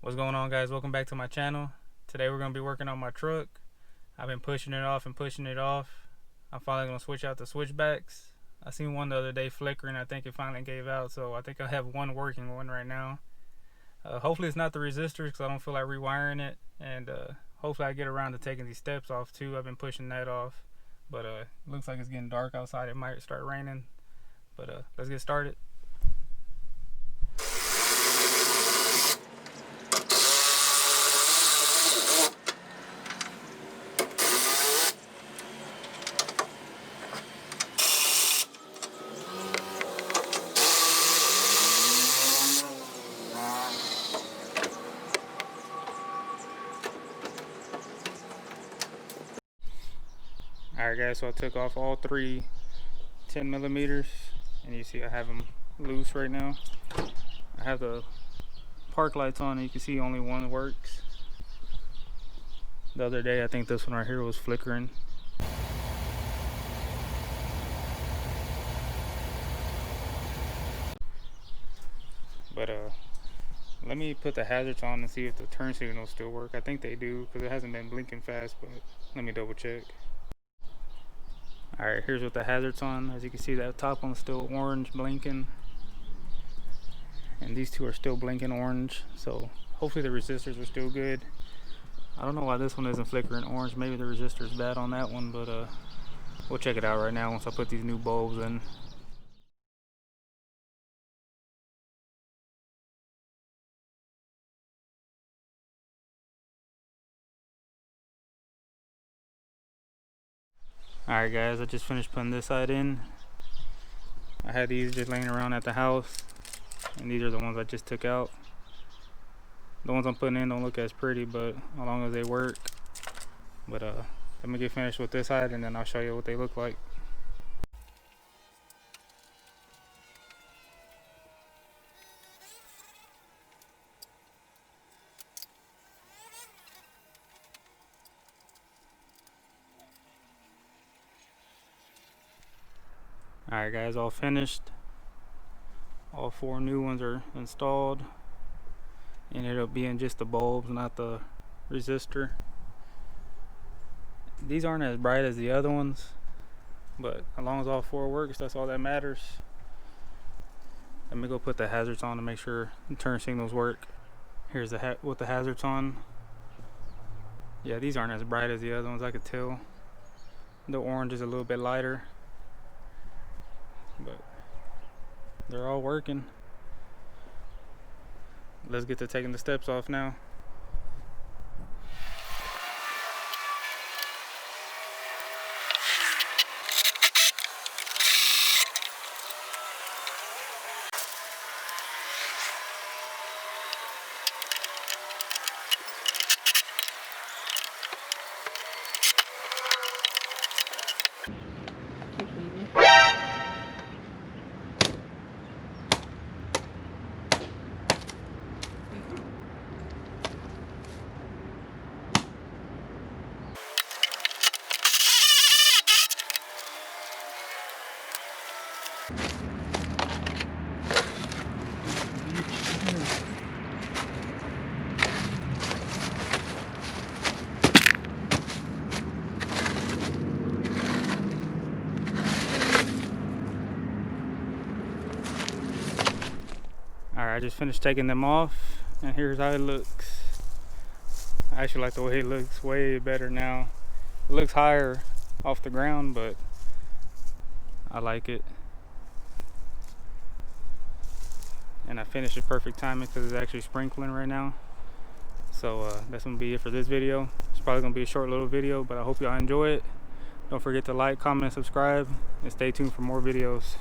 What's going on, guys? Welcome back to my channel. Today we're going to be working on my truck. I've been pushing it off and pushing it off. I'm finally going to switch out the switchbacks. I seen one the other day flickering. I think it finally gave out, so I think I have one working one right now. Hopefully it's not the resistors because I don't feel like rewiring it, and hopefully I get around to taking these steps off too. I've been pushing that off, but it looks like it's getting dark outside. It might start raining, but let's get started. Alright guys, so I took off all three 10 millimeters, and you see I have them loose right now. I have the park lights on and you can see only one works. The other day I think this one right here was flickering. But let me put the hazards on and see if the turn signals still work. I think they do because it hasn't been blinking fast, but let me double check. Alright, here's with the hazards on. As you can see, that top one's still orange blinking, and these two are still blinking orange, so hopefully the resistors are still good. I don't know why this one isn't flickering orange. Maybe the resistor's bad on that one, but we'll check it out right now once I put these new bulbs in. Alright guys, I just finished putting this side in. I had these just laying around at the house, and these are the ones I just took out. The ones I'm putting in don't look as pretty, but as long as they work. But let me get finished with this side and then I'll show you what they look like. Alright guys, all finished. All four new ones are installed. Ended up being just the bulbs, not the resistor. These aren't as bright as the other ones, but as long as all four works, that's all that matters. Let me go put the hazards on to make sure the turn signals work. Here's the with the hazards on. Yeah, these aren't as bright as the other ones, I could tell. The orange is a little bit lighter, but they're all working. Let's get to taking the steps off now. Alright, I just finished taking them off, and here's how it looks. I actually like the way it looks way better now. It looks higher off the ground, but I like it. And I finished at perfect timing because it's actually sprinkling right now. So that's gonna be it for this video. It's probably gonna be a short little video, but I hope y'all enjoy it. Don't forget to like, comment, and subscribe, and stay tuned for more videos.